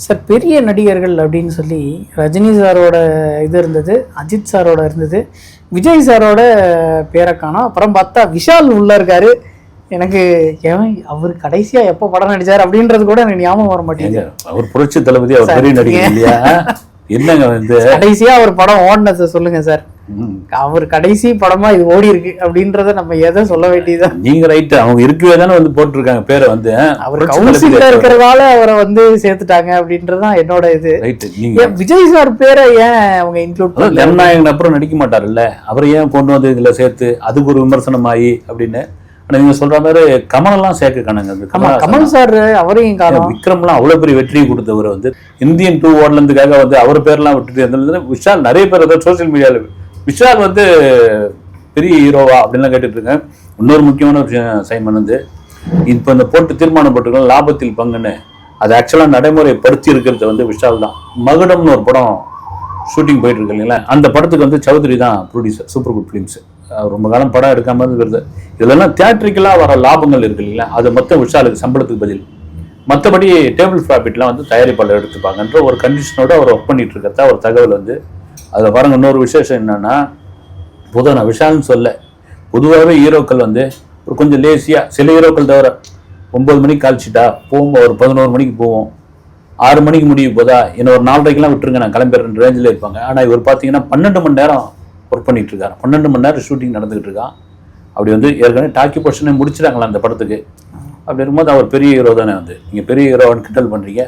Sir பெரிய நடிகர்கள் அப்படின்னு சொல்லி ரஜினி சாரோட இது இருந்தது, அஜித் சாரோட இருந்தது, விஜய் சாரோட பேரை காணோம். அப்புறம் பார்த்தா விஷால் உள்ள இருக்காரு. எனக்கு அவர் கடைசியா எப்போ படம் நடிச்சார் அப்படின்றது கூட எனக்கு ஞாபகம் வர மாட்டேங்குது. அவர் புரட்சி தளபதி, அவர் பெரிய நடிகர் இல்லையா? என்னங்க வந்து கடைசியா ஒரு படம் ஓடினதை சொல்லுங்க சார். அவர் கடைசி படமா இது ஓடி இருக்கு அப்படின்றத நம்ம எதை சொல்ல வேண்டியதா? நீங்க ரைட், அவங்க இருக்கவே தானே வந்து போட்டிருக்காங்க பேரை வந்து. அவர் கவுன்சிலர் இருக்கிறதால அவரை வந்து சேர்த்துட்டாங்க அப்படின்றதான் என்னோட இது. விஜய் சார் பேரை ஏன் அவங்க இன்க்ளூட் பண்ணல? ஜனநாயகன் அப்புறம் நடிக்க மாட்டாருல்ல, அவரை ஏன் கொண்டு வந்து இதுல சேர்த்து அதுக்கு ஒரு விமர்சனம் ஆகி அப்படின்னு. ஆனா நீங்க சொல்ற மாதிரி கமல் எல்லாம் சேர்க்க காணுங்க. கமல் சார் அவரையும் காணும். விக்ரம்லாம் அவ்வளவு பெரிய வெற்றியை கொடுத்தவர் வந்து இந்தியன் 2 ஓடலந்துக்காக வந்து அவர் பேர்லாம் விட்டுட்டு விஷால் நிறைய பேர் சோசியல் மீடியால விஷால் வந்து பெரிய ஹீரோவா அப்படின்லாம் கேட்டுட்டு இருக்கேன். இன்னொரு முக்கியமான ஒரு விஷயம் சைமன் வந்து இப்போ இந்த போட்டு தீர்மானம் போட்டுக்கலாம் லாபத்தில் பங்குன்னு அது ஆக்சுவலாக நடைமுறைப்படுத்தி இருக்கிறது வந்து விஷால் தான். மகுடம்னு ஒரு படம் ஷூட்டிங் போயிட்டு இருக்கு இல்லைங்களா, அந்த படத்துக்கு வந்து சௌத்ரி தான் ப்ரொடியூசர். சூப்பர் குட் ஃபிலிம்ஸ் ரொம்ப காலம் படம் எடுக்காம இருக்கிறது. இதெல்லாம் தியேட்டரிக்கலாக வர லாபங்கள் இருக்கு இல்லைங்களா, அது மொத்தம் விஷாலுக்கு சம்பளத்துக்கு பதில். மற்றபடி டேபிள் ப்ராஃபிட்லாம் வந்து தயாரிப்பாளர் எடுத்துப்பாங்கன்ற ஒரு கண்டிஷனோட அவர் ஒர்க் பண்ணிட்டு இருக்கிறதா ஒரு தகவல் வந்து. அதில் பாருங்க இன்னொரு விசேஷம் என்னன்னா, பொதுவாக நான் விஷால்னு சொல்ல, பொதுவாகவே ஹீரோக்கள் வந்து ஒரு கொஞ்சம் லேசியாக, சில ஹீரோக்கள் தவிர 9 மணிக்கு காய்ச்சிட்டா போகும், ஒரு 11 மணிக்கு போவோம், 6 மணிக்கு முடிவு போதா இன்னும் ஒரு 4:30க்கெல்லாம் விட்டுருங்க நான் கிளம்பிடுறேன் ரேஞ்சில் இருப்பாங்க. ஆனால் இவர் பார்த்தீங்கன்னா 12 மணி நேரம் ஒர்க் பண்ணிட்டு இருக்காரு. 12 மணி நேரம் ஷூட்டிங் நடந்துகிட்டு இருக்கான். அப்படி வந்து ஏற்கனவே டாக்கி போர்ஷனே முடிச்சிட்டாங்களா அந்த படத்துக்கு. அப்படி இருக்கும்போது அவர் பெரிய ஹீரோ தானே வந்து. நீங்கள் பெரிய ஹீரோன்னு கிண்டல் பண்ணுறீங்க.